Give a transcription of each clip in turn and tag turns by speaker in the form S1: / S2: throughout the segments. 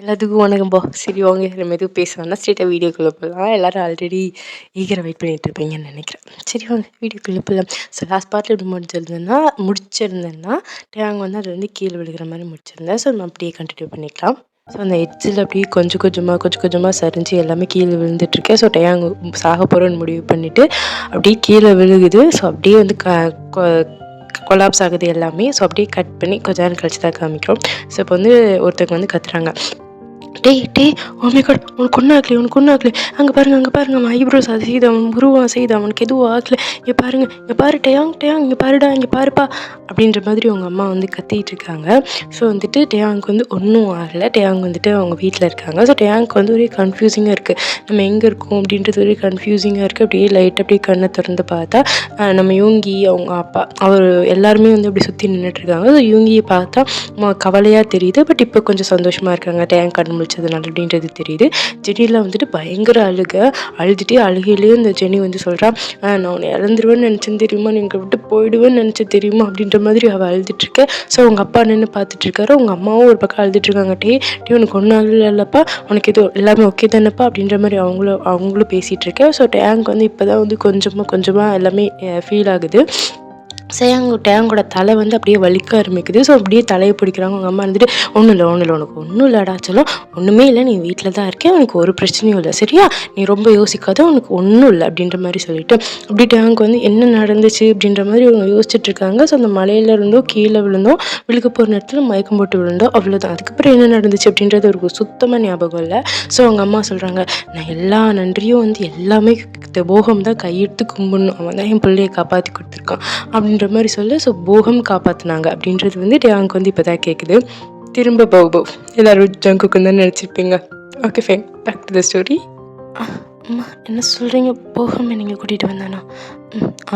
S1: எல்லாத்துக்கும் வணக்கம்பா. சரி வாங்க நம்ம எதுவும் பேச வேணாம். ஸ்ட்ரெயிட்டாக வீடியோக்குள்ளே போகலாம். எல்லோரும் ஆல்ரெடி ஈகராக வெயிட் பண்ணிட்டு இருப்பீங்கன்னு நினைக்கிறேன். சரி வாங்க வீடியோக்குள்ளே போகலாம். ஸோ லாஸ்ட் பார்ட்டில் எப்படி முடிச்சிருந்தேன்னா டேங் வந்து அது வந்து கீழே விழுகிற மாதிரி முடிச்சிருந்தேன். ஸோ நம்ம அப்படியே கண்டினியூ பண்ணிக்கலாம். ஸோ அந்த எட்ஜில் அப்படியே கொஞ்சம் கொஞ்சமாக சரிஞ்சு எல்லாமே கீழே விழுந்துட்டுருக்கேன். ஸோ டேங் சாக போகிறோன்னு முடிவு பண்ணிவிட்டு அப்படியே கீழே விழுகுது. ஸோ அப்படியே வந்து கொலாப்ஸ் ஆகுது எல்லாமே. ஸோ அப்படியே கட் பண்ணி கொஞ்ச நேரம் கழிச்சு தான் காமிக்கிறோம். ஸோ இப்போ வந்து ஒருத்தவங்க வந்து கத்துறாங்க, டேய் ஓ மை காட், உனக்கு ஒன்றும் ஆகலை அங்கே பாருங்க அவன் ஐப்ரோஸ் அது செய்து, அவன் உருவம் செய்து, அவனுக்கு எதுவும் ஆகலை, இங்கே பாரு டேயாங் இங்கே பாருடா, இங்கே பாருப்பா அப்படின்ற மாதிரி அவங்க அம்மா வந்து கத்திட்டு இருக்காங்க. ஸோ வந்துட்டு டேயாங்க்கு வந்து ஒன்றும் ஆகலை. டேயாங் வந்துட்டு அவங்க வீட்டில் இருக்காங்க. ஸோ டேயாங்க்கு வந்து ஒரே கன்ஃபியூசிங்காக இருக்குது, நம்ம எங்கே இருக்கோம் அப்படின்றது ஒரே கன்ஃபியூசிங்காக இருக்குது. அப்படியே லைட்டாக அப்படியே கண்ணை திறந்து பார்த்தா நம்ம யூங்கி அவங்க அப்பா அவர் எல்லாருமே வந்து அப்படி சுற்றி நின்றுட்டுருக்காங்க. ஸோ யூங்கியை பார்த்தா கவலையாக தெரியுது. பட் இப்போ கொஞ்சம் சந்தோஷமாக இருக்காங்க டேயாங் கண் முழிச்சதுனால அப்படின்றது தெரியுது. ஜெனியில் வந்துட்டு பயங்கர அழுகையிலேயே இந்த ஜெனி வந்து சொல்கிறா, நான் உன்னை இழந்துருவேன்னு நினச்சேன் தெரியுமா, நீங்கள் விட்டு போயிடுவேன்னு நினச்சேன் தெரியுமா அப்படின்ற மாதிரி அவள் அழுதுட்டுருக்க. ஸோ அவங்க அப்பா நின்று பார்த்துட்ருக்காரு. அவங்க அம்மாவும் ஒரு பக்கம் அழுதுட்ருக்காங்க, டே உனக்கு ஒன்றும் ஆகலை இல்லைப்பா, உனக்கு எதுவும் எல்லாமே ஓகே தானேப்பா அப்படின்ற மாதிரி அவங்களும் பேசிகிட்டு இருக்கேன். ஸோ டேங்க் வந்து இப்போ தான் வந்து கொஞ்சமாக எல்லாமே ஃபீல் ஆகுது. டேங்கோட தலை வந்து அப்படியே வலிக்க ஆரம்பிக்குது. ஸோ அப்படியே தலையை பிடிக்கிறாங்க. அவங்க அம்மா வந்துட்டு ஒன்றும் இல்லை உனக்கு ஒன்றும் இல்லைடா சொல்லும், ஒன்றுமே இல்லை, நீ வீட்டில் தான் இருக்கேன், உனக்கு ஒரு பிரச்சனையும் இல்லை சரியா, நீ ரொம்ப யோசிக்காத, உனக்கு ஒன்றும் இல்லை அப்படின்ற மாதிரி சொல்லிட்டு அப்படி டேங்க் வந்து என்ன நடந்துச்சு அப்படின்ற மாதிரி அவங்க யோசிச்சுட்டு இருக்காங்க. ஸோ அந்த மலையில இருந்தோ கீழே விழுந்தோம், விழுக்க போகிற நேரத்தில் மயக்கம் போட்டு விழுந்தோம், அவ்வளோதான். அதுக்கப்புறம் என்ன நடந்துச்சு அப்படின்றது அவருக்கு சுத்தமாக ஞாபகம் இல்லை. ஸோ அவங்க அம்மா சொல்கிறாங்க, நான் எல்லா நன்றியும் வந்து எல்லாமே போகம் தான் கையெடுத்து கும்பிடணும், அவன் தான் என் பிள்ளையை காப்பாற்றி கொடுத்துருக்கான் அப்படின்ற மாதிரி சொல்ல. ஸோ போகம் காப்பாற்றினாங்க அப்படின்றது வந்து டேங்க் வந்து இப்போ தான் கேட்குது. திரும்ப பௌ எல்லோரும் ஜங்குக்கு தான் நினச்சிருப்பீங்க. Okay fine, back to the story. அம்மா என்ன சொல்கிறீங்க, போகம் நீங்கள் கூட்டிகிட்டு வந்தானா?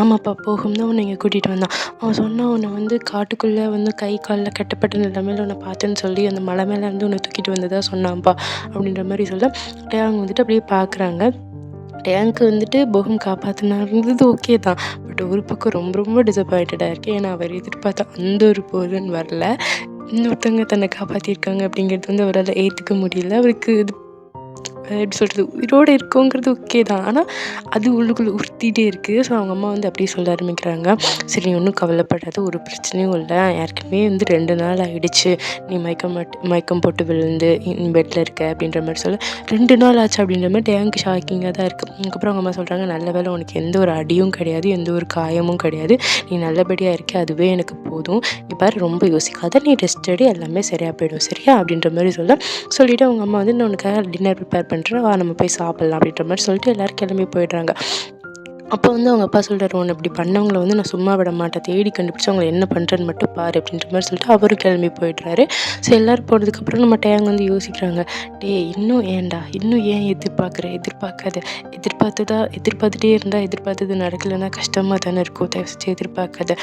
S1: ஆமாப்பா, போகம் தான் உன்னை இங்கே கூட்டிகிட்டு வந்தான். அவன் சொன்னான் உன்னை வந்து காட்டுக்குள்ளே வந்து கை காலில் கட்டப்பட்ட நிலைமையில் உன்னை பார்த்தேன்னு சொல்லி அந்த மலை மேலே இருந்து உன்னை தூக்கிட்டு வந்ததாக சொன்னான்ப்பா அப்படின்ற மாதிரி சொல்ல. டேங் வந்துட்டு அப்படியே பார்க்குறாங்க. டேங்க்கு வந்துட்டு போகம் காப்பாற்றினாருன்றது ஓகே தான். பட் ஒரு பக்கம் ரொம்ப டிசப்பாயிண்டடாக இருக்குது. ஏன்னா அவர் எதிர்பார்த்த அந்த ஒரு பொருள் வரல, இன்னொருத்தவங்க தன்னை காப்பாற்றிருக்காங்க அப்படிங்கிறது வந்து அவரால் ஏற்றுக்க முடியல. அவருக்கு இது எப்படி சொல்கிறது, உயிரோடு இருக்கோங்கிறது ஓகே தான், ஆனால் அது உள்ளுக்குள்ளே உறுத்திட்டே இருக்குது. ஸோ அவங்க அம்மா வந்து அப்படியே சொல்ல ஆரம்பிக்கிறாங்க, சரி நீ ஒன்றும் கவலைப்படாத, ஒரு பிரச்சனையும் இல்லை, ஏற்கனவே வந்து 2 நாள் ஆகிடுச்சு நீ மயக்கம் போட்டு விழுந்து பெட்டில் இருக்க அப்படின்ற மாதிரி சொல்ல. 2 நாள் ஆச்சு அப்படின்ற மாதிரி டேங்க் ஷாக்கிங்காக தான் இருக்குது. அதுக்கப்புறம் அவங்க அம்மா சொல்கிறாங்க, நல்ல வேளை உனக்கு எந்த ஒரு அடியும் கிடையாது, எந்த ஒரு காயமும் கிடையாது, நீ நல்லபடியாக இருக்க, அதுவே எனக்கு போதும், இப்போ ரொம்ப யோசிக்காத, நீ ரெஸ்ட் எடு, எல்லாமே சரியாக போயிடும் சரியா அப்படின்ற மாதிரி சொல்லிவிட்டு அவங்க அம்மா வந்து நான் உனக்காக டின்னர் ப்ரிப்பேர் பண்ணுறேன், வா நம்ம போய் சாப்பிட்லாம் அப்படின்ற மாதிரி சொல்லிட்டு எல்லோரும் கிளம்பி போயிடுறாங்க. அப்போ வந்து அவங்க அப்பா சொல்கிறார், ஒன்று இப்படி பண்ணவங்கள வந்து நான் சும்மா விட மாட்டேன், தேடி கண்டுபிடிச்சி அவங்களை என்ன பண்ணுறேன்னு மட்டும் பாரு அப்படின்ற மாதிரி சொல்லிட்டு அவரும் கிளம்பி போயிடுறாரு. ஸோ எல்லோரும் போனதுக்கப்புறம் நம்ம டேங் வந்து யோசிக்கிறாங்க, இன்னும் ஏன் எதிர்பார்த்துட்டே இருந்தால் எதிர்பார்த்தது நடக்கலைன்னா கஷ்டமாக தானே இருக்கும், தயவுசெய்து எதிர்பார்க்காத,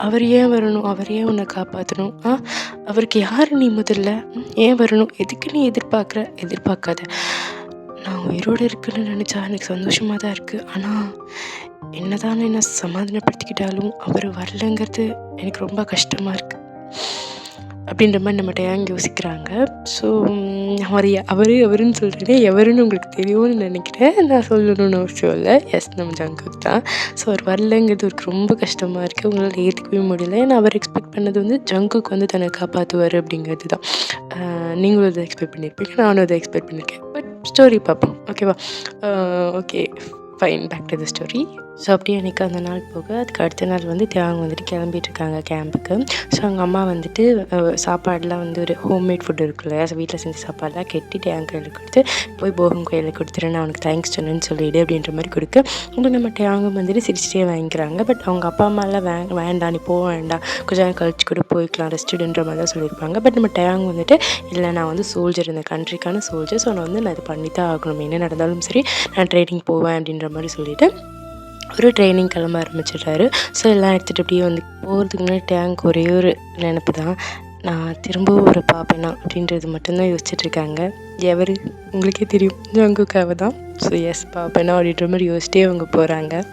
S1: அவர் ஏன் வரணும், அவர் ஏன் உன்னை காப்பாற்றணும், அவருக்கு யார் நீ முதல்ல, ஏன் வரணும், எதுக்கு நீ எதிர்பார்க்காத, நான் உயிரோடு இருக்குன்னு நினச்சா எனக்கு சந்தோஷமாக தான் இருக்குது, ஆனால் என்ன சமாதானப்படுத்திக்கிட்டாலும் அவர் வரலைங்கிறது எனக்கு ரொம்ப கஷ்டமாக இருக்குது அப்படின்ற மாதிரி நம்ம டேங் யோசிக்கிறாங்க. ஸோ அவருன்னு சொல்கிறேன், எவருன்னு உங்களுக்கு தெரியும்னு நினைக்கிறேன், நான் சொல்லணும்னு அவசியம் இல்லை. எஸ், நம்ம ஜங்குக் தான். ஸோ அவர் வரலைங்கிறது அவருக்கு ரொம்ப கஷ்டமாக இருக்குது, உங்களால் ஏற்றுக்கவே முடியல. ஏன்னா அவர் எக்ஸ்பெக்ட் பண்ணது வந்து ஜங்குக் வந்து தன்னை காப்பாற்றுவார் அப்படிங்கிறது தான். நீங்களும் அதை எக்ஸ்பெக்ட் பண்ணியிருப்பீங்க, நானும் அதை எக்ஸ்பெக்ட் பண்ணியிருக்கேன். பட் ஸ்டோரி பார்ப்போம் ஓகேவா? Okay fine, back to the story. So அப்படியே எனக்கு அந்த நாள் போக அதுக்கு அடுத்த நாள் வந்து தேவங்க வந்துட்டு கிளம்பிட்டுருக்காங்க கேம்புக்கு. ஸோ அவங்க அம்மா வந்துட்டு சாப்பாடெலாம் வந்து ஒரு ஹோம்மேட் ஃபுட் இருக்குல்ல, ஸோ வீட்டில் செஞ்ச சாப்பாடெலாம் கெட்டி டேங்க் கையில் கொடுத்து போய் போகம் கையில் கொடுத்துறேன், நான் அவனுக்கு தேங்க்ஸ் சொன்னேன்னு சொல்லிவிடு அப்படின்ற மாதிரி கொடுக்க அவங்க நம்ம டேங்கும் வந்துட்டு சிரிச்சிட்டே வாங்கிக்கிறாங்க. பட் அவங்க அப்பா அம்மாலாம் வேண்டாம் நீ போக வேண்டாம், கொஞ்சம் நேரம் கழிச்சு கூட போய்க்கலாம், ரெஸ்ட்டுன்ற மாதிரி தான் சொல்லியிருப்பாங்க. பட் நம்ம டேங் வந்துட்டு இல்லை, நான் வந்து சோல்ஜர், இந்த கண்ட்ரிக்கான சோல்ஜர், ஸோ நான் வந்து நான் இது பண்ணி தான் ஆகணும், என்ன நடந்தாலும் சரி நான் ட்ரைனிங் போவேன் அப்படின்ற மாதிரி சொல்லிவிட்டு ஒரு ட்ரைனிங் கிளம்ப ஆரம்பிச்சிடுறாரு. ஸோ எல்லாம் எடுத்துகிட்டு அப்படியே வந்து போகிறதுக்கு முன்னாடி டேங்க் ஒரே ஒரு நினப்பு தான், நான் திரும்பவும் ஒரு பார்ப்பேனா அப்படின்றது மட்டும்தான் யோசிச்சுட்ருக்காங்க. எவர் உங்களுக்கே தெரியும், ஜங்குக்காக தான். ஸோ எஸ் பார்ப்பேனா அப்படின்ற மாதிரி யோசிச்சிட்டே அவங்க போகிறாங்க.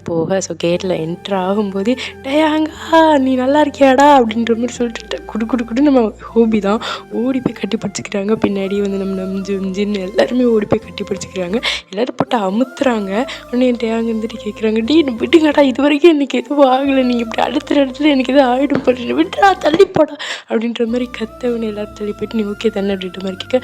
S1: போக ஸோ கேட்டில் என்ட்ரு ஆகும்போதே டேயாங்கா நீ நல்லா இருக்கியாடா அப்படின்ற மாதிரி சொல்லிட்டு குடு நம்ம ஹோபி தான் ஓடி போய் கட்டி பிடிச்சிக்கிறாங்க. பின்னாடி வந்து நம்ம நம்ஜின்னு எல்லாருமே ஓடி போய் கட்டி பிடிச்சிக்கிறாங்க. எல்லோரும் போட்டு அமுத்துறாங்க. உடனே என் டேயாங்க இருந்துட்டு கேட்குறாங்க, டீ விட்டுங்கடா, இது வரைக்கும் எனக்கு எதுவும் ஆகலை, நீங்கள் இப்படி அடுத்த எனக்கு எதுவும் ஆகிடும் போட்டு விட்டுறா தள்ளி போடா அப்படின்ற மாதிரி கத்தவனே எல்லாரும் தள்ளி போயிட்டு நீ ஓகே தானே அப்படின்ற மாதிரி கேட்க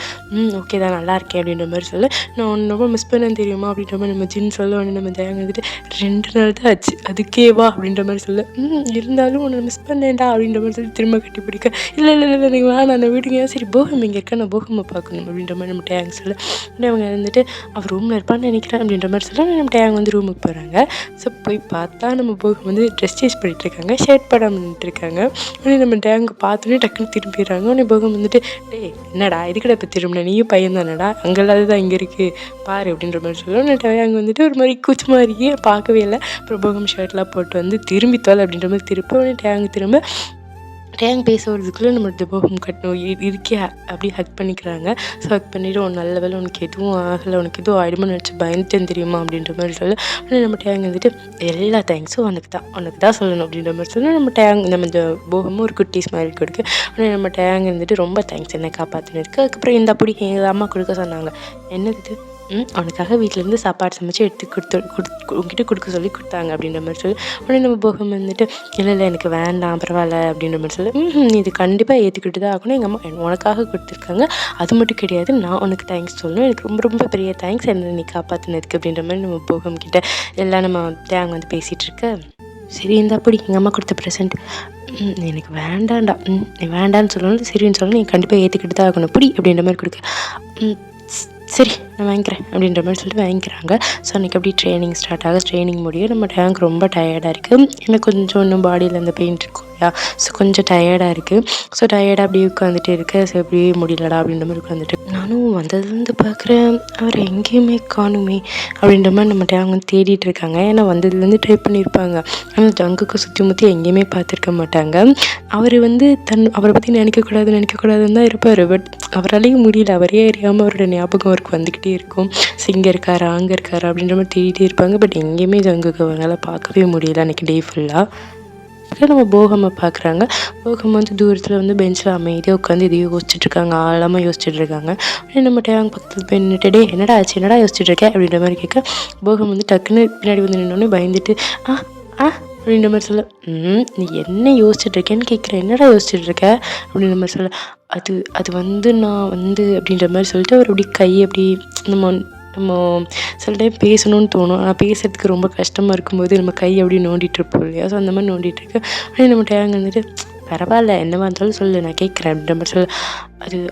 S1: ஓகே தான் நல்லா இருக்கேன் அப்படின்ற மாதிரி சொல்ல நான் ஒன்று ரொம்ப மிஸ் பண்ணேன் தெரியுமா அப்படின்ற மாதிரி நம்ம ஜின் சொல்ல உடனே நம்ம டேயாங்க வந்துட்டு 2 நாள் தான் ஆச்சு அதுக்கேவா அப்படின்ற மாதிரி சொல்ல இருந்தாலும் உன்னை மிஸ் பண்ணேன்டா அப்படின்ற மாதிரி சொல்லி திரும்ப கட்டி பிடிக்க இல்லை நீங்கள் வேணாம் நான் வீட்டுக்கு சரி போகம் இங்கே இருக்கா நான் போகமை பார்க்கணும் அப்படின்ற மாதிரி நம்ம டேயாங்க சொல்ல உடனே அவங்க வந்துட்டு அவர் ரூமில் இருப்பான்னு நினைக்கிறேன் அப்படின்ற மாதிரி சொல்ல நம்ம டேயாங்க வந்து ரூமுக்கு போகிறாங்க. ஸோ போய் பார்த்தா நம்ம போகம் வந்து ட்ரெஸ் சேஞ்ச் பண்ணிட்டுருக்காங்க, ஷர்ட் போடாமல் நின்றுட்டுருக்காங்க. உடனே நம்ம டேயாங்க பார்த்தோன்னே டக்குன்னு திரும்பிடுறாங்க. உடனே போகம் வந்துட்டு டேய் என்னடா இதுக்கடா இப்போ திரும்பின நீயும் பையன் தானடா அங்கே இல்லாததான் இங்கே இருக்குது பாரு அப்படின்ற மாதிரி சொல்லுவோம். உடனே டேயாங்க வந்துட்டு ஒரு மாதிரி கூச்சமாக இருக்கே பார்க்கவே இல்லை. அப்புறம் போகம் ஷர்ட்லாம் போட்டு வந்து திரும்பி தோல் அப்படின்ற மாதிரி திருப்ப உடனே டேயாங் பேச வரதுக்குள்ளே நம்ம போகம் கட்டணும் இருக்கே அப்படியே ஹக் பண்ணிக்கிறாங்க. ஸோ ஹக் பண்ணிவிட்டு நல்ல வேலை உனக்கு எதுவும் ஆகலை, உனக்கு எதுவும் ஆகிடுமோ நினச்சி பயந்துட்டேன் தெரியுமா அப்படின்ற மாதிரி சொல்ல உடனே நம்ம டேயாங் வந்துட்டு எல்லா தேங்க்ஸும் உனக்கு தான் சொல்லணும் அப்படின்ற மாதிரி சொல்ல நம்ம டேயாங் நம்ம இந்த போகமும் ஒரு குட்டி ஸ்மைல் கொடுக்கு. உடனே நம்ம டேயாங் வந்துட்டு ரொம்ப தேங்க்ஸ் என்னை காப்பாற்றினு இருக்குது. அதுக்கப்புறம் இந்த அப்படி எங்கள் அம்மா கொடுக்க சொன்னாங்க. என்னது அவனுக்காக வீட்டிலேருந்து சாப்பாடு சமைச்சு எடுத்து உங்ககிட்ட கொடுக்க சொல்லி கொடுத்தாங்க அப்படின்ற மாதிரி சொல்லி உடனே நம்ம போகம் வந்துட்டு இல்லை எனக்கு வேண்டாம் பரவாயில்ல அப்படின்ற மாதிரி சொல்லி நீ இது கண்டிப்பாக ஏற்றுக்கிட்டு தான் ஆகணும், எங்கள் அம்மா உனக்காக கொடுத்துருக்காங்க, அது மட்டும் கிடையாது நான் உனக்கு தேங்க்ஸ் சொல்லணும், எனக்கு ரொம்ப ரொம்ப பெரிய தேங்க்ஸ் என்ன நீ காப்பாற்றினதுக்கு அப்படின்ற மாதிரி நம்ம போகம் கிட்ட எல்லாம் நம்ம தேங்க வந்து பேசிகிட்டு இருக்க. சரி இந்த அப்படி எங்கள் அம்மா கொடுத்த ப்ரெசென்ட் எனக்கு வேண்டாண்டா, நீ வேண்டான்னு சொல்லணும் சரின்னு சொல்லணும், நீ கண்டிப்பாக ஏற்றுக்கிட்டு தான் ஆகணும் அப்படி அப்படின்ற மாதிரி கொடுக்க சரி நான் வாங்கிக்கிறேன் அப்படின்ற மாதிரி சொல்லிட்டு வாங்கிக்கிறாங்க. ஸோ அன்றைக்கி அப்படி ட்ரைனிங் ஸ்டார்ட் ஆகுது. ட்ரைனிங் முடியும் நம்ம டேங்க் ரொம்ப டயர்டாக இருக்குது. எனக்கு கொஞ்சம் இன்னும் பாடியில் அந்த பெயிண்ட் இருக்கும் இல்லையா, ஸோ கொஞ்சம் டயர்டாக இருக்குது. ஸோ டயர்டாக அப்படியே உட்காந்துட்டு இருக்கேன். ஸோ அப்படியே முடியலடா அப்படின்ற மாதிரி உட்காந்துட்டு நானும் வந்ததுலேருந்து பார்க்குறேன் அவர் எங்கேயுமே காணுமே அப்படின்ற மாதிரி நம்ம டேங்க் வந்து தேடிட்டு இருக்காங்க. ஏன்னா வந்ததுலேருந்து ட்ரை பண்ணியிருப்பாங்க, ஆனால் ஜங்குக்கு சுற்றி முற்றி எங்கேயுமே பார்த்துருக்க மாட்டாங்க. அவர் வந்து அவரை பற்றி நினைக்கக்கூடாதுன்னு தான் இருப்பார். பட் அவராலேயும் முடியல, அவரே அறியாமல் அவரோட ஞாபகம் அவருக்கு வந்துக்கிட்டே இருக்கும். இங்கே இருக்காரா அங்கே இருக்காரா அப்படின்ற மாதிரி தேடிட்டே இருப்பாங்க. பட் எங்கேயுமே ஜங்குக்கு அவங்களால பார்க்கவே முடியல அன்றைக்கி டே ஃபுல்லாக. நம்ம போகமை பார்க்குறாங்க. போகம் வந்து தூரத்தில் வந்து பெஞ்சில் அமைதியாக உட்காந்து இதையும் யோசிச்சுட்ருக்காங்க, ஆழமாக யோசிச்சுட்ருக்காங்க. நம்ம டேங்க் பக்கத்தில் போய் நின்றுட்டு என்னடா ஆச்சு என்னடா யோசிச்சுட்ருக்கேன் அப்படின்ற மாதிரி கேட்க போகம் வந்து டக்குன்னு பின்னாடி வந்து நின்னோடனே பயந்துட்டு அப்படின்ற மாதிரி சொல்ல நீ என்ன யோசிச்சுட்ருக்கேன்னு கேட்குறேன், என்னடா யோசிச்சுட்ருக்க அப்படின்ற மாதிரி சொல்ல அது வந்து நான் வந்து அப்படின்ற மாதிரி சொல்லிட்டு அவர் அப்படி கை அப்படி நம்ம சில டைம் பேசணும்னு தோணும், ஆனால் பேசுறதுக்கு ரொம்ப கஷ்டமாக இருக்கும்போது நம்ம கை அப்படி நோண்டிகிட்ருப்போம் இல்லையா. ஸோ அந்த மாதிரி நோண்டிகிட்ருக்கு. ஆனால் நம்ம டேங்க் வந்துட்டு பரவாயில்ல என்னவா இருந்தாலும் சொல்லு நான் கேட்குறேன் அப்படின்ற மாதிரி சொல்ல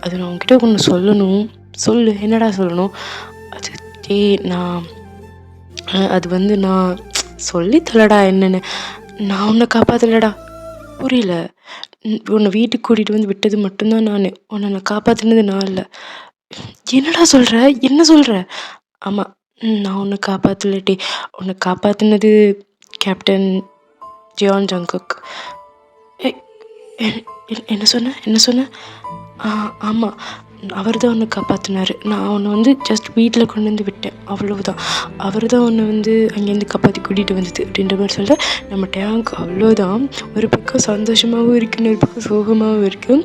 S1: அது நான் உங்ககிட்ட ஒன்று சொல்லணும், சொல்லு என்னடா சொல்லணும். அது வந்து நான் சொல்லி தொலைடா என்னென்னு, நான் உன்னை காப்பாற்றலடா புரியல, உன்னை வீட்டுக்கு கூட்டிகிட்டு வந்து விட்டது மட்டும்தான் உன்னை நான் காப்பாற்றினது நான் இல்லை. என்னடா சொல்கிற என்ன சொல்கிற? ஆமாம் நான் உன்னை காப்பாற்றலட்டி, உன்னை காப்பாற்றினது கேப்டன் ஜியான் ஜங்குக். என்ன சொன்ன? ஆமாம் அவர் தான் உன்னை காப்பாற்றினார், நான் உன்னை வந்து ஜஸ்ட் வீட்டில் கொண்டு வந்து விட்டேன் அவ்வளோதான், அவர் தான் உன்னை வந்து அங்கேருந்து காப்பாற்றி கூட்டிகிட்டு வந்தது அப்படின்ற மாதிரி சொல்ல நம்ம டேங்க் அவ்வளோதான். ஒரு பக்கம் சந்தோஷமாகவும் இருக்குது, இன்னொரு பக்கம் சோகமாகவும் இருக்குது.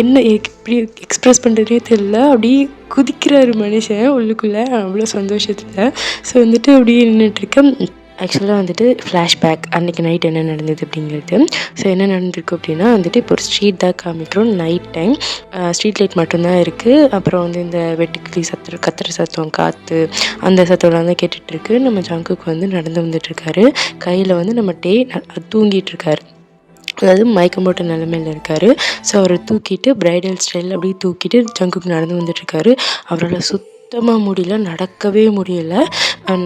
S1: என்ன எப்படி எக்ஸ்ப்ரெஸ் பண்ணுறதுனே தெரியல, அப்படியே குதிக்கிறாரு மனுஷன் உள்ளுக்குள்ளே அவ்வளோ சந்தோஷத்தில். ஸோ வந்துட்டு அப்படியே நின்றுட்டுருக்கேன். ஆக்சுவலாக வந்துட்டு ஃப்ளாஷ்பேக் அன்றைக்கி நைட் என்ன நடந்தது அப்படிங்கிறது. ஸோ என்ன நடந்திருக்கு அப்படின்னா வந்துட்டு இப்போ ஒரு ஸ்ட்ரீட் தான் காமிக்கிறோம். நைட் டைம் ஸ்ட்ரீட் லைட் மட்டும்தான் இருக்குது. அப்புறம் வந்து இந்த வெட்டுக்கிளி கத்துற சத்தம், காற்று, அந்த சத்தம்லாம் தான் கேட்டுட்ருக்கு. நம்ம ஜங்குக்கு வந்து நடந்து வந்துட்டுருக்காரு. கையில் வந்து நம்ம தூங்கிட்டுருக்காரு, அதாவது மயக்கம் போட்ட நிலமையில் இருக்கார். ஸோ அவரை தூக்கிட்டு பிரைடல் ஸ்டைல் அப்படியே தூக்கிட்டு ஜங்குக்கு நடந்து வந்துட்டுருக்காரு. அவரால் சுத்தமாக முடியல, நடக்கவே முடியலை.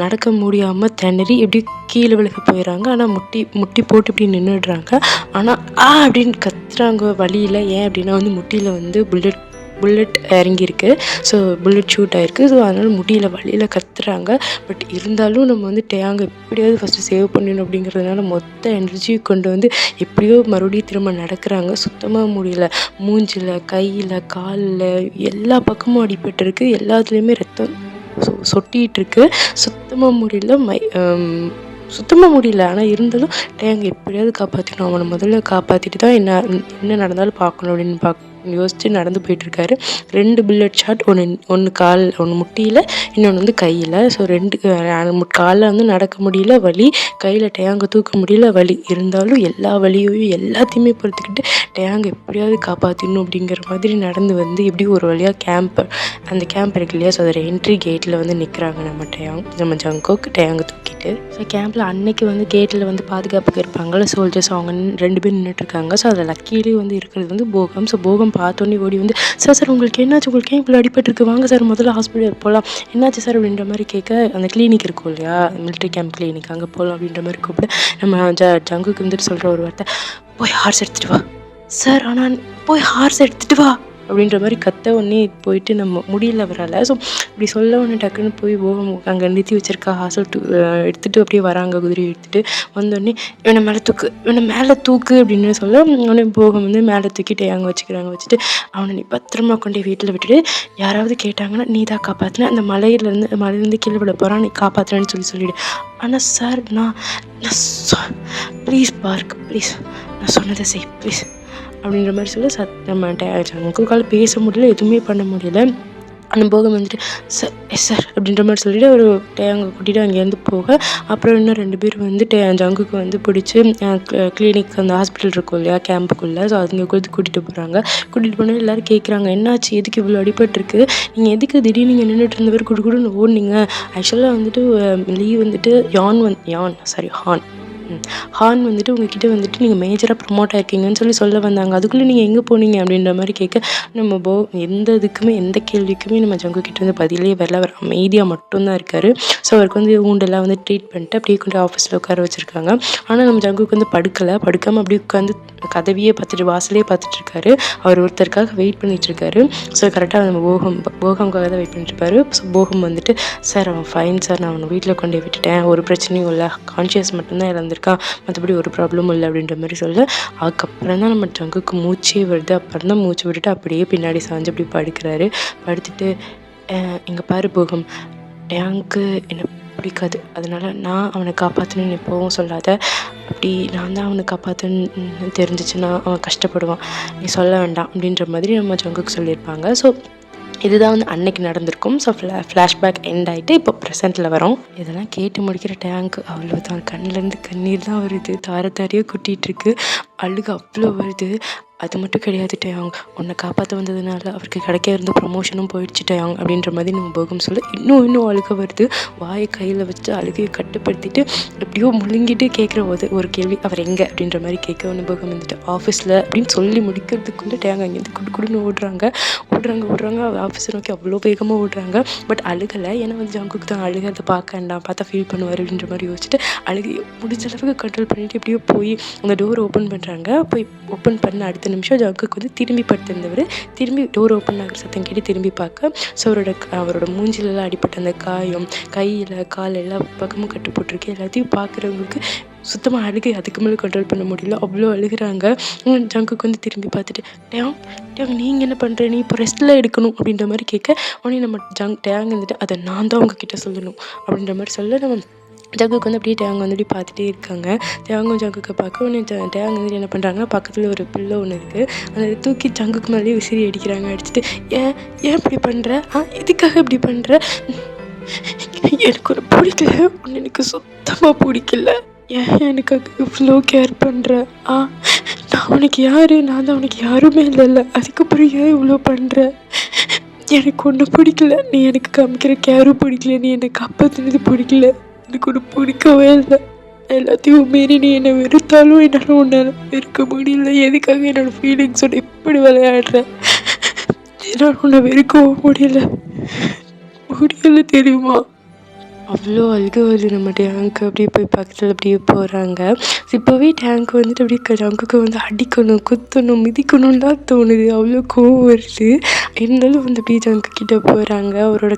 S1: நடக்க முடியாமல் திணறி எப்படி கீழே விழுக போயிடறாங்க. ஆனால் முட்டி போட்டு இப்படி நின்றுடுறாங்க. ஆனால் அப்படின்னு கத்துறாங்க வழியில். ஏன் அப்படின்னா வந்து முட்டியில் வந்து புல்லட் இறங்கியிருக்கு. ஸோ புல்லட் ஷூட் ஆகிருக்கு. ஸோ அதனால் முடியல, வழியில் கத்துறாங்க. பட் இருந்தாலும் நம்ம வந்து டேங்க் எப்படியாவது ஃபஸ்ட்டு சேவ் பண்ணிடணும் அப்படிங்கிறதுனால மொத்த எனர்ஜி கொண்டு வந்து எப்படியோ மறுபடியும் திரும்ப நடக்கிறாங்க. சுத்தமாக முடியல, மூஞ்சில் கையில் காலில் எல்லா பக்கமும் அடிபட்டுருக்கு, எல்லாத்துலேயுமே ரத்தம் சொட்டிகிட்ருக்கு. சுத்தமாக முடியல. ஆனால் இருந்தாலும் டேங்க் எப்படியாவது காப்பாற்றிக்கணும், அவனை முதல்ல காப்பாற்றிட்டு தான் என்ன நடந்தாலும் பார்க்கணும் அப்படின்னு யோசித்து நடந்து போயிட்டுருக்காரு. 2 புல்லட் ஷாட், ஒன்று கால், ஒன்று முட்டியில், இன்னொன்று வந்து கையில். ஸோ 2 காலில் வந்து நடக்க முடியல வலி, கையில் டேங்கை தூக்க முடியல வலி. இருந்தாலும் எல்லா வலியையும் எல்லாத்தையுமே பொறுத்துக்கிட்டு டேங்கை எப்படியாவது காப்பாற்றிடணும் அப்படிங்கிற மாதிரி நடந்து வந்து எப்படியும் ஒரு வழியாக அந்த கேம்ப் இருக்கு இல்லையா, ஸோ அதோட என்ட்ரி கேட்டில் வந்து நிற்கிறாங்க நம்ம ஜங்குக் டேங்கை தூக்கிட்டு. ஸோ கேம்பில் அன்னைக்கு வந்து கேட்டில் வந்து பாதுகாப்புக்கு இருப்பாங்கள்ல சோல்ஜர்ஸ், அவங்க 2 பேர் நின்றுட்டுருக்காங்க. ஸோ அதில் லக்கியிலே வந்து இருக்கிறது வந்து போகம். ஸோ போகம் பார்த்தோன்னே ஓடி வந்து, சார் உங்களுக்கு என்னாச்சு, உங்களுக்கு ஏன் இவ்வளோ அடிபட்டுருக்கு, வாங்க சார் முதல்ல ஹாஸ்பிட்டல் போகலாம், என்னாச்சு சார் அப்படின்ற மாதிரி கேட்க, அந்த கிளினிக் இருக்கும் இல்லையா, மிலிட்ரி கேம்ப் கிளினிக், அங்கே போகலாம் அப்படின்ற மாதிரி கூப்பிட்டு நம்ம ஜங்குக்கு வந்துட்டு சொல்கிற ஒரு வார்த்தை, போய் ஹார்ஸ் எடுத்துகிட்டு வா சார், ஆனால் போய் ஹார்ஸ் எடுத்துகிட்டு வா அப்படின்ற மாதிரி கத்த உடனே போயிட்டு நம்ம முடியல அவரால். ஸோ இப்படி சொல்ல உடனே டக்குன்னு போய் போகம் அங்கே நிறுத்தி வச்சிருக்கா ஹார்ஸை எடுத்துகிட்டு அப்படியே வராங்க, குதிரையை எடுத்துகிட்டு வந்தோடனே இவனை மேலே தூக்கு அப்படின்னு சொல்ல உடனே போகம் வந்து மேலே தூக்கிட்டு அங்கே வச்சுட்டு, அவனை நீ பத்திரமா கொண்டு வீட்டில் விட்டுட்டு, யாராவது கேட்டாங்கன்னா நீ தான் காப்பாற்றின, அந்த மலையிலேருந்து கீழே விட போகிறான், நீ காப்பாற்றுறேன்னு சொல்லிவிடு. ஆனால் சார் நான் ப்ளீஸ் பார்க், ப்ளீஸ் நான் சொன்னதை செய் ப்ளீஸ் அப்படின்ற மாதிரி சொல்லி நம்ம ஜங்குக்கால் பேச முடியல, எதுவுமே பண்ண முடியல. அந்த போகம் வந்துட்டு சார் எஸ் சார் அப்படின்ற மாதிரி சொல்லிவிட்டு ஒரு டேங்கை கூட்டிகிட்டு அங்கேருந்து போக, அப்புறம் இன்னும் 2 பேர் வந்து ஜங்குக்கு வந்து பிடிச்சி கிளினிக் அந்த ஹாஸ்பிட்டல் இருக்கும் இல்லையா கேம்புக்குள்ளே, ஸோ அங்கே கூட்டிகிட்டு போனோம். எல்லோரும் கேட்குறாங்க, என்னாச்சு, எதுக்கு இவ்வளோ அடிபட்டுருக்கு, நீங்கள் எதுக்கு திடீர்னு நீங்கள் நின்றுட்டு இருந்தவர் குடுன்னு ஓடுனீங்க. ஆக்சுவலாக வந்துட்டு லீவ் வந்துட்டு ஹான் வந்துட்டு உங்ககிட்ட வந்துட்டு நீங்கள் மேஜராக ப்ரொமோட் ஆகிருக்கீங்கன்னு சொல்ல வந்தாங்க, அதுக்குள்ளே நீங்கள் எங்கே போனீங்க அப்படின்ற மாதிரி கேட்க, நம்ம எந்த கேள்விக்குமே நம்ம ஜங்கு கிட்ட வந்து பதிலே வரல. அவர் அமைதியாக மட்டும்தான் இருக்கார். ஸோ அவருக்கு வந்து ஊண்டெல்லாம் வந்து ட்ரீட் பண்ணிட்டு அப்படியே கொண்டு ஆஃபீஸில் உட்கார வச்சுருக்காங்க. ஆனால் நம்ம ஜங்குக்கு வந்து படுக்காமல் அப்படியே உட்காந்து கதவியே பார்த்துட்டு வாசலே பார்த்துட்ருக்காரு. அவர் ஒருத்தருக்காக வெயிட் பண்ணிகிட்ருக்காரு. ஸோ கரெக்டாக நம்ம போகம்காக தான் வெயிட் பண்ணிட்டுருப்பாரு. ஸோ போகம் வந்துட்டு, சார் அவன் ஃபைன் சார், நான் அவனை வீட்டில் கொண்டு விட்டுட்டேன், ஒரு பிரச்சனையும் இல்லை, கான்ஷியஸ் மட்டும்தான் இழந்திருக்கேன், மற்றபடி ஒரு ப்ராப்ளமும் இல்லை அப்படின்ற மாதிரி சொல்ல, அதுக்கப்புறம் தான் நம்ம ஜங்குக்கு மூச்சே வருது. அப்புறம் தான் மூச்சு விட்டுட்டு அப்படியே பின்னாடி சாஞ்சு அப்படி படுக்கிறாரு. படுத்துட்டு, இங்கே பாரு போகம், டேங்க்கு என்னை பிடிக்காது, அதனால் நான் அவனை காப்பாற்றணுன்னு எப்போவும் சொல்லாத, அப்படி நான் தான் அவனை காப்பாற்றணுன்னு தெரிஞ்சிச்சுன்னா அவன் கஷ்டப்படுவான், நீ சொல்ல வேண்டாம் அப்படின்ற மாதிரி நம்ம ஜங்குக்கு சொல்லியிருப்பாங்க. ஸோ இதுதான் வந்து அன்னைக்கு நடந்திருக்கும். ஸோ ஃப்ளாஷ்பேக் எண்ட் ஆகிட்டு இப்போ ப்ரெசென்ட்டில் வரோம். இதெல்லாம் கேட்டு முடிக்கிற டேங்க் அவ்வளோதான், கண்ணிலேருந்து கண்ணீர் தான் வருது, தாரையாக கொட்டிகிட்ருக்கு, அழுக அவ்வளோ வருது. அது மட்டும் கிடையாது, டேயாங் உன்னை காப்பாற்ற வந்ததுனால அவருக்கு கிடைக்க இருந்த ப்ரொமோஷனும் போயிடுச்சு டேயாங் அப்படின்ற மாதிரி நம்ம போகம் சொல்ல, இன்னும் அழுக வருது. வாயை கையில் வச்சு அழுகையை கட்டுப்படுத்திட்டு எப்படியோ முழுங்கிட்டு கேட்குற ஒரு கேள்வி, அவர் எங்கே அப்படின்ற மாதிரி கேட்க, ஒன்று போகம் வந்துட்டு ஆஃபீஸில் அப்படின்னு சொல்லி முடிக்கிறதுக்குள்ளே டேயாங் அங்கேருந்து குடுன்னு ஓடுறாங்க. ஆஃபீஸை நோக்கி அவ்வளோ வேகமாக ஓடுறாங்க. பட் அழுகலை, ஏன்னா வந்து ஜங்குக்கு தான் அழுகிறத பார்க்க வேண்டாம், பார்த்தா ஃபீல் பண்ணுவார் அப்படின்ற மாதிரி யோசிச்சுட்டு அழுகையை முடிஞ்ச அளவுக்கு கண்ட்ரோல் பண்ணிவிட்டு எப்படியோ போய் அந்த டோர் ஓப்பன் பண்ணுறாங்க. போய் ஓப்பன் பண்ண அடுத்த நிமிஷம் ஜங்குக்கு வந்து திரும்பி படுத்திருந்தவர் திரும்பி டோர் ஓப்பன் ஆகிற சத்தம் கேட்டு திரும்பி பார்க்க, ஸோ அவரோட மூஞ்சிலெல்லாம் அடிப்பட்ட அந்த காயம், கையில் கால் எல்லா பக்கமும் கட்டு போட்டிருக்கு. எல்லாத்தையும் பார்க்குறவங்களுக்கு சுத்தமாக அழுகை அதுக்கு மேலே கண்ட்ரோல் பண்ண முடியல, அவ்வளோ அழுகிறாங்க. ஜங்குக்கு வந்து திரும்பி பார்த்துட்டு, டேங் நீங்கள் என்ன பண்ணுற, நீ இப்போ ரெஸ்ட்டில் எடுக்கணும் அப்படின்ற மாதிரி கேட்க, உடனே நம்ம டேங் வந்துட்டு அதை நான் தான் உங்ககிட்ட சொல்லணும் அப்படின்ற மாதிரி சொல்ல, நம்ம ஜங்குக்கு வந்து அப்படியே டேங் வந்து அப்படி பார்த்துட்டே இருக்காங்க. டேங்கும் ஜங்குக்கு பார்க்க, உடனே டேங் வந்து என்ன பண்ணுறாங்கன்னா, பக்கத்தில் ஒரு பில்லோ ஒன்று இருக்குது, அதை தூக்கி ஜங்குக்கு மேலேயே விசிறி அடிச்சுட்டு, ஏன் இப்படி பண்ணுற, இதுக்காக இப்படி பண்ணுற, எனக்கு ஒரு பிடிக்கல, ஒன்று எனக்கு சுத்தமாக பிடிக்கல, ஏன் எனக்கு இவ்வளோ கேர் பண்ணுற, நான் உனக்கு யார், நான் தான் உனக்கு யாருமே இல்லைல்ல, அதுக்கப்புறம் ஏன் இவ்வளோ பண்ணுற, எனக்கு ஒன்று பிடிக்கல, நீ எனக்கு காமிக்கிற கேரும் பிடிக்கல, நீ என்னை காப்பாற்றினது பிடிக்கல, எனக்கு ஒன்று பிடிக்கவே இல்லை, எல்லாத்தையும் மீறி நீ என்னை வெறுத்தாலும் என்னால் உன்னால் வெறுக்க முடியல, எதுக்காக என்னோடய ஃபீலிங்ஸோட இப்படி விளையாடுற, என்னால் உன்னை வெறுக்கவும் முடியல தெரியுமா. அவ்வளோ அழுக வருது நம்ம டேங்க்கு. அப்படியே போய் பக்கத்தில் அப்படியே போகிறாங்க. இப்போவே டேங்க் வந்துட்டு அப்படியே ஜங்குக்கு வந்து அடிக்கணும், குத்தணும், மிதிக்கணும்லாம் தோணுது, அவ்வளோ கோவம் வருது. இருந்தாலும் வந்து அப்படியே ஜங்கு கிட்டே போகிறாங்க. அவரோட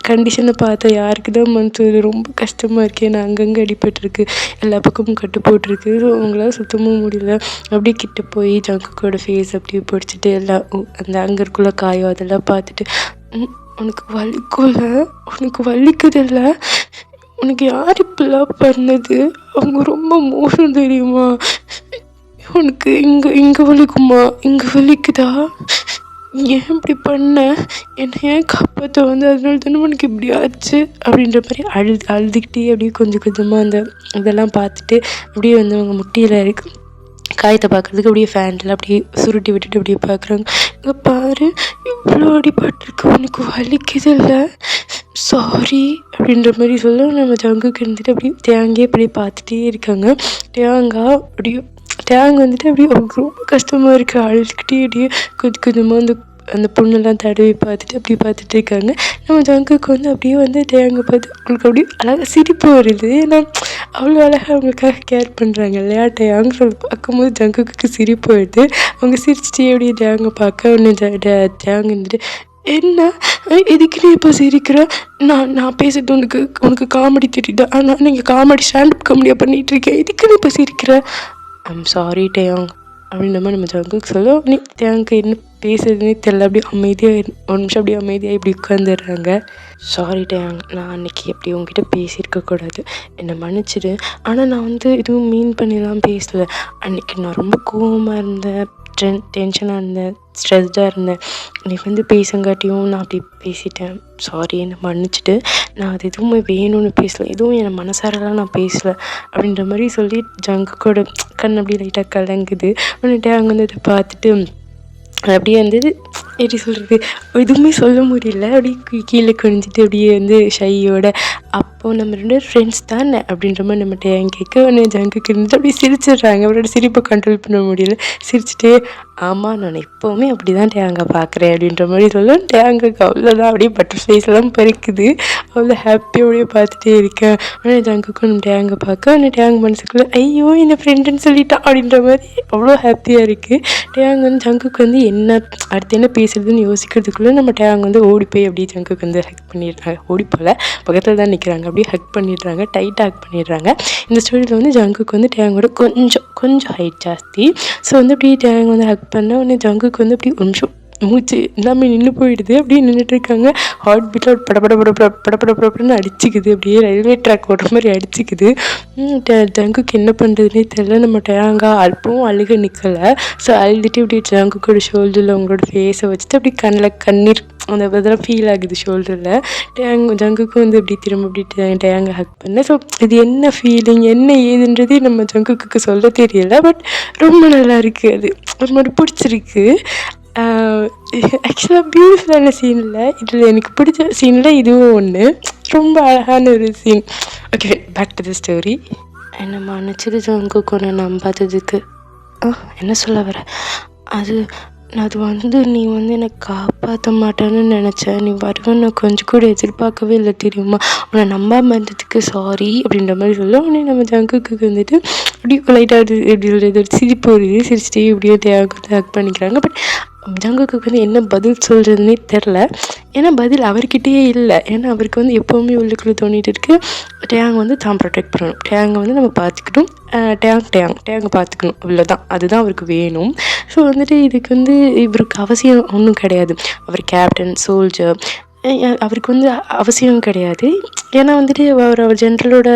S1: கண்டிஷனை பார்த்தா யாருக்கு தான் மனசு ரொம்ப கஷ்டமாக இருக்குது, ஏன்னா அங்கங்கே அடிபட்டுருக்கு, எல்லா பக்கமும் கட்டு போட்டிருக்கு. ஸோ அவங்களால சுத்தமாக முடியல. அப்படியே கிட்டே போய் ஜங்குக்கோட ஃபேஸ் அப்படியே பிடிச்சிட்டு எல்லாம் அந்த அங்கே இருக்குள்ள காயம் அதெல்லாம் பார்த்துட்டு, உனக்கு வலிக்கும்ல, உனக்கு வலிக்குதில்ல, உனக்கு யார் இப்படிலாம் பண்ணது, அவங்க ரொம்ப மோசம் தெரியுமா, உனக்கு இங்கே வலிக்குமா, இங்கே வலிக்குதா, ஏன் இப்படி பண்ண, என்னை ஏன் காப்பாற்ற வந்து, அதனால தானே உனக்கு இப்படி ஆச்சு அப்படின்ற மாதிரி அழுதுகிட்டே அப்படியே கொஞ்சம் கொஞ்சமாக அந்த இதெல்லாம் பார்த்துட்டு அப்படியே வந்து அவங்க முட்டியில் இருக்கு காயத்தை பார்க்குறதுக்கு அப்படியே ஃபேண்டில் அப்படியே சுருட்டி விட்டுட்டு அப்படியே பார்க்குறாங்க. இங்கே பாரு இவ்வளோ அடிபட்டிருக்கு, உனக்கு வலிக்குது இல்லை, சாரி அப்படின்ற மாதிரி சொல்ல நம்ம ஜங்குக்கு இருந்துட்டு அப்படியே தேங்காய் அப்படியே பார்த்துட்டே இருக்காங்க. டேங் வந்துட்டு அப்படியே அவங்களுக்கு ரொம்ப கஷ்டமாக இருக்குது, அழுதுகிட்டே அப்படியே கொஞ்சம் கொஞ்சமாக அந்த பொண்ணெல்லாம் தடவி பார்த்துட்டு அப்படியே பார்த்துட்டு இருக்காங்க. நம்ம ஜங்குக்கு வந்து அப்படியே வந்து டேங்கை பார்த்து அவங்களுக்கு அப்படியே அழகாக சிரிப்பு வருது. ஏன்னா அவ்வளோ அழகாக அவங்களுக்காக கேர் பண்ணுறாங்க இல்லையா. டேங் சொல்லி பார்க்கும்போது ஜங்குக்கு சிரிப்பு வருது. அவங்க சிரிச்சிட்டே அப்படியே டேங்கை பார்க்க ஒன்று டேங் வந்துட்டு என்ன எதுக்கு நீ இப்போ சிரிக்கிற, நான் பேசுறது உனக்கு காமெடி தெரியுதா, ஆனால் நீங்கள் காமெடி ஸ்டாண்டப் காமெடியாக பண்ணிகிட்ருக்கேன், எதுக்கு நீ இப்போ சிரிக்கிற, ஐம் சாரி டேயாங் அப்படின்ற மாதிரி நம்ம ஜங்குக்கு சொல்ல நீ டேங்க்கு என்ன பேசுறதுனே தெரில. அப்படியே அமைதியாக ஒரு நிமிஷம் அப்படியே அமைதியாக இப்படி உட்காந்துடுறாங்க. சாரி டேயாங், நான் அன்றைக்கி எப்படி உங்ககிட்ட பேசியிருக்கக்கூடாது, என்னை மன்னிச்சிடு. ஆனால் நான் வந்து எதுவும் மீன் பண்ணிலாம் பேசலை. அன்றைக்கி நான் ரொம்ப கோவமாக இருந்தேன், டென்ஷனாக இருந்தேன், ஸ்ட்ரெஸ்டாக இருந்தேன். நீ வந்து பேசுங்காட்டியும் நான் அப்படி பேசிட்டேன், சாரி என்னை மன்னிச்சிட்டு. நான் அது எதுவுமே வேணும்னு பேசலை, எதுவும் என் மனசாரெல்லாம் நான் பேசலை அப்படின்ற மாதிரி சொல்லி ஜங்குக்கோட கண் அப்படியே லைட்டாக கலங்குது. உடனே அங்கே வந்து அதை பார்த்துட்டு அப்படியே வந்து எப்படி சொல்கிறது, எதுவுமே சொல்ல முடியல, அப்படியே கீழே குனிஞ்சிட்டு அப்படியே வந்து ஷையோட அப்போது நம்ம 2 ஃப்ரெண்ட்ஸ் தானே அப்படின்ற மாதிரி நம்ம டேங் கேட்க உடனே ஜங்குக்கு இருந்துட்டு அப்படியே சிரிச்சிடுறாங்க. அவரோட சிரிப்பை கண்ட்ரோல் பண்ண முடியல, சிரிச்சுட்டே ஆமாம் நான் எப்போவுமே அப்படி தான் டேங்கை பார்க்குறேன் அப்படின்ற மாதிரி சொல்ல டேங்குக்கு அவ்வளோதான் அப்படியே பட்டர்ஃப்ளைஸ்லாம் பறிக்குது. அவ்வளோ ஹாப்பியாக அப்படியே பார்த்துட்டே இருக்கேன். உடனே ஜங்குக்கு நம்ம டேங்கை பார்க்க உடனே டேங் மனசுக்குள்ளே ஐயோ என்னை ஃப்ரெண்டுன்னு சொல்லிட்டான் அப்படின்ற மாதிரி அவ்வளோ ஹாப்பியாக இருக்குது. டேங் வந்து ஜங்குக்கு வந்து அடுத்து என்ன பேசுறதுன்னு யோசிக்கிறதுக்குள்ளே நம்ம டேங் வந்து ஓடி போய் அப்படியே ஜங்குக்கு வந்து ஹக் பண்ணிடுறாங்க. ஓடி போல் பக்கத்தில் தான் நிற்கிறாங்க, அப்படியே ஹக் பண்ணிடுறாங்க, டைட்டாக ஹக் பண்ணிடுறாங்க. இந்த ஸ்டோரியில் வந்து ஜங்குக்கு வந்து டேங்கோட கொஞ்சம் ஹைட் ஜாஸ்தி. ஸோ வந்து அப்படியே டேங் வந்து ஹக் பண்ண உடனே ஜங்குக்கு வந்து அப்படி ஒரு நிமிஷம் மூச்சு எல்லாமே நின்று போயிடுது. அப்படியே நின்றுட்டுருக்காங்க. ஹார்ட் பீட்டில் படப்படன்னு அடிச்சிக்குது, அப்படியே ரயில்வே ட்ராக் ஓடுற மாதிரி அடிச்சிக்குது. ஜங்குக்கு என்ன பண்ணுறதுனே தெரியல. நம்ம டேங்கா அப்பவும் அழுக நிற்கலை. ஸோ அழுதுட்டு இப்படி ஜங்குக்கோட ஷோல்டரில் அவங்களோட ஃபேஸை வச்சுட்டு அப்படி கண்ணில் கண்ணீர் அந்த இதெல்லாம் ஃபீல் ஆகுது ஷோல்டரில். ஜங்குக்கு வந்து இப்படி திரும்ப அப்படி டேங்கை ஹக் பண்ணேன். ஸோ இது என்ன ஃபீலிங் என்ன ஏதுன்றதே நம்ம ஜங்குக்கு சொல்ல தெரியலை. பட் ரொம்ப நல்லா இருக்குது, அது ஒரு மாதிரி பிடிச்சிருக்கு. ஆக்சுவலாக பியூட்டிஃபுல்லான சீனில் இதில் எனக்கு பிடிச்ச சீனில் இதுவும் ஒன்று, ரொம்ப அழகான ஒரு scene. Okay, back to the story. என்னை மன்னிச்சது ஜங்குக்கு ஒன்று நம்பாததுக்கு. என்ன சொல்ல வர, அது வந்து நீ வந்து என்னை காப்பாற்ற மாட்டேன்னு நினச்சேன், நீ வருவேன்னு நான் கொஞ்சம் கூட எதிர்பார்க்கவே இல்லை தெரியுமா, உன்னை நம்பாமல் இருந்ததுக்கு சாரி அப்படின்ற மாதிரி சொல்ல உடனே நம்ம ஜங்குக்கு வந்துட்டு அப்படியே லைட்டாக எப்படி சொல்கிறது ஒரு சிரிப்பு வருது. சிரிச்சிட்டே இப்படியே தேவை ஹக் பண்ணிக்கிறாங்க. பட் ஜங்குக்கு வந்து என்ன பதில் சொல்கிறதுனே தெரில. ஏன்னா பதில் அவர்கிட்டயே இல்லை. ஏன்னா அவருக்கு வந்து எப்போவுமே உள்ளுக்குள்ளே தோண்டிகிட்டு இருக்குது டேங் வந்து தான் ப்ரொடெக்ட் பண்ணணும், டேங்கை வந்து நம்ம பார்த்துக்கணும், டேங்கை பார்த்துக்கணும், இவ்வளோதான், அதுதான் அவருக்கு வேணும். ஸோ வந்துட்டு இதுக்கு வந்து இவருக்கு அவசியம் ஒன்றும் கிடையாது. அவர் கேப்டன் சோல்ஜர், அவருக்கு வந்து அவசியம் கிடையாது. ஏன்னா வந்துட்டு அவர் ஜென்ரலோட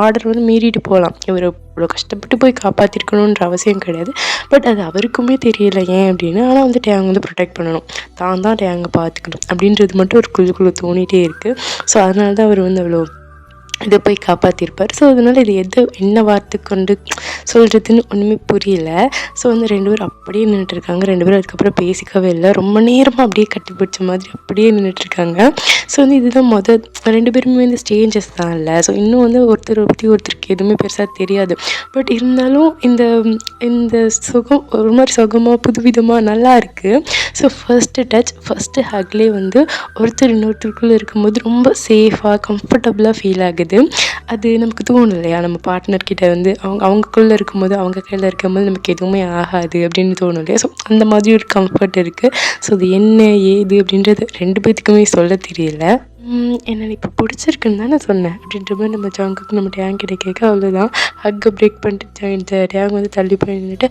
S1: ஆர்டர் வந்து மீறிட்டு போகலாம். இவர் இவ்வளோ கஷ்டப்பட்டு போய் காப்பாற்றிருக்கணுன்ற அவசியம் கிடையாது. பட் அது அவருக்குமே தெரியல ஏன் அப்படின்னு. ஆனால் வந்து டேங் வந்து ப்ரொடெக்ட் பண்ணணும், தான் டேங்கை பார்த்துக்கணும் அப்படின்றது மட்டும் ஒரு குழுக்குள்ளே தோணிகிட்டே இருக்குது. ஸோ அதனால தான் அவர் வந்து அவ்வளோ இதை போய் காப்பாற்றிருப்பார். ஸோ அதனால் இது என்ன வார்த்தை கொண்டு சொல்கிறதுன்னு ஒன்றுமே புரியல. ஸோ வந்து 2 பேரும் அப்படியே நின்றுட்டுருக்காங்க. 2 பேரும் அதுக்கப்புறம் பேசிக்கவே இல்லை. ரொம்ப நேரமாக அப்படியே கட்டி பிடிச்ச மாதிரி அப்படியே நின்றுட்டுருக்காங்க. ஸோ வந்து இதுதான் 2 பேருமே வந்து ஸ்டேஞ்சஸ் தான் இல்லை. ஸோ இன்னும் வந்து ஒருத்தரை பற்றி ஒருத்தருக்கு எதுவுமே பெருசாக தெரியாது. பட் இருந்தாலும் இந்த சுகம் ஒரு மாதிரி சுகமாக புதுவிதமாக நல்லா இருக்குது. ஸோ ஃபஸ்ட்டு டச் ஃபஸ்ட்டு ஹக்லேயே வந்து ஒருத்தர் இன்னொருத்தருக்குள்ளே இருக்கும்போது ரொம்ப சேஃபாக கம்ஃபர்டபுளாக ஃபீல் ஆகுது. அது நமக்கு தோணும் இல்லையா, நம்ம பார்ட்னர்கிட்ட வந்து அவங்கக்குள்ளே இருக்கும்போது அவங்க கையில் இருக்கும்போது நமக்கு எதுவுமே ஆகாது அப்படின்னு தோணும் இல்லையா. ஸோ அந்த மாதிரி ஒரு கம்ஃபர்ட் இருக்குது. ஸோ அது என்ன ஏது அப்படின்றது 2 பேத்துக்குமே சொல்ல தெரியல. என்னை இப்போ பிடிச்சிருக்குன்னு தான் நான் சொன்னேன் அப்படின்ற மாதிரி நம்ம ஜங்குக்கு நம்ம டேங் கிட்ட கேட்க அவ்வளோதான் ஹக்கை பிரேக் பண்ணிட்டு டேங் வந்து தள்ளி போய் நின்றுட்டு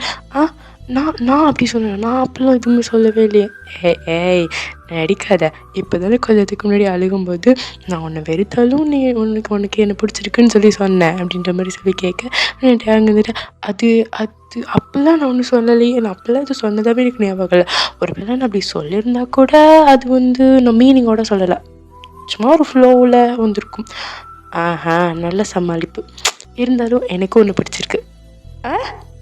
S1: நான் நான் அப்படி சொன்னேன். நான் அப்படிலாம் எதுவுமே சொல்லவே இல்லையே. ஏய் நடிக்காத. இப்போ தானே கொஞ்சத்துக்கு முன்னாடி அழுகும்போது, நான் உன்னை வெறுத்தாலும் நீ உனக்கு உனக்கு என்ன பிடிச்சிருக்குன்னு சொல்லி சொன்னேன் அப்படின்ற மாதிரி சொல்லி கேட்க, டேங் வந்துட்டு அது அது அப்படிலாம் நான் ஒன்றும் சொல்லலையே. நான் அப்படிலாம் எதுவும் சொன்னதாகவே எனக்கு ஞாபகம் இல்லை. ஒரு வேளை நான் அப்படி சொல்லியிருந்தா கூட அது வந்து நான் மீனிங்கோட சொல்லலை. சும்மா ஒரு ஃப்ளோவில் வந்திருக்கும். ஆஹா நல்ல சமாளிப்பு. இருந்தாலும் எனக்கும் ஒன்று பிடிச்சிருக்கு. ஆ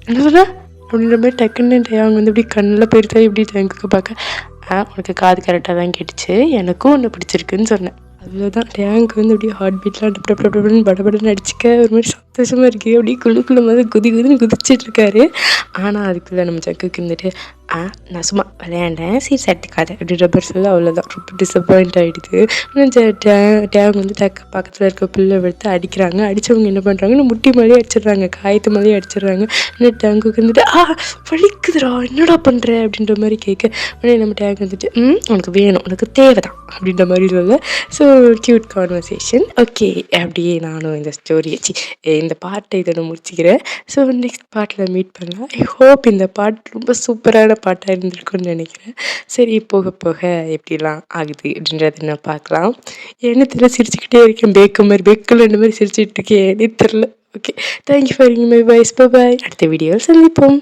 S1: என்ன சொல்ல அப்படின்ற மாதிரி டக்குன்னு அவங்க வந்து இப்படி கண்ணில் போயிருந்தா இப்படி டேங்குக்கு பார்க்க, உனக்கு காது கரெக்டாக தான் கேட்டுச்சு, எனக்கும் ஒன்று பிடிச்சிருக்குன்னு சொன்னேன். அவ்வளோதான். டேங்க் வந்து அப்படியே ஹார்ட் பீட்லாம் டப்டப்டப்டப்னு படபடன்னு அடிச்சுக்க ஒரு மாதிரி சந்தோஷமாக இருக்குது. அப்படியே குழுக்குள்ள மாதிரி குதின்னு குதிச்சிட்ருக்காரு. ஆனால் அதுக்குள்ளே நம்ம ஜக்குக்கு இருந்துட்டு நான் சும்மா விளையாண்டேன், சரி சட்டுக்காத அப்படின்ற மாதிரி சொல்ல அவ்வளோதான். ரொம்ப டிசப்பாயிண்ட் ஆகிடுது. டேங் வந்து பக்கத்தில் இருக்க பிள்ளை எடுத்து அடிக்கிறாங்க. அடித்தவங்க என்ன பண்ணுறாங்கன்னு முட்டி மேலேயே அடிச்சிடுறாங்க, காயத்து மேலேயே அடிச்சிடுறாங்க. இன்னும் டேங்குக்கு வந்துட்டு வலிக்குதுடா என்னடா பண்ணுற அப்படின்ற மாதிரி கேட்க, உடனே நம்ம டேங்க் வந்துட்டு உனக்கு வேணும், உனக்கு தேவை தான் அப்படின்ற மாதிரி சொல்ல. So cute conversation. ஓகே, அப்படியே நானும் இந்த இந்த பாட்டை இதோட முடிச்சுக்கிறேன். ஸோ நெக்ஸ்ட் பாட்டில் மீட் பண்ணலாம். ஐ ஹோப் இந்த பாட்டு ரொம்ப சூப்பரான பாட்டாக இருந்திருக்குன்னு நினைக்கிறேன். சரி போக போக எப்படிலாம் ஆகுது அப்படின்றத நான் பார்க்கலாம். என்ன தெரியல சிரிச்சுக்கிட்டே இருக்கேன், பேக்கில் இந்த மாதிரி சிரிச்சுட்டு இருக்கேன், தெரில. Okay, thank you for my voice. Bye. அடுத்த வீடியோவில் சந்திப்போம்.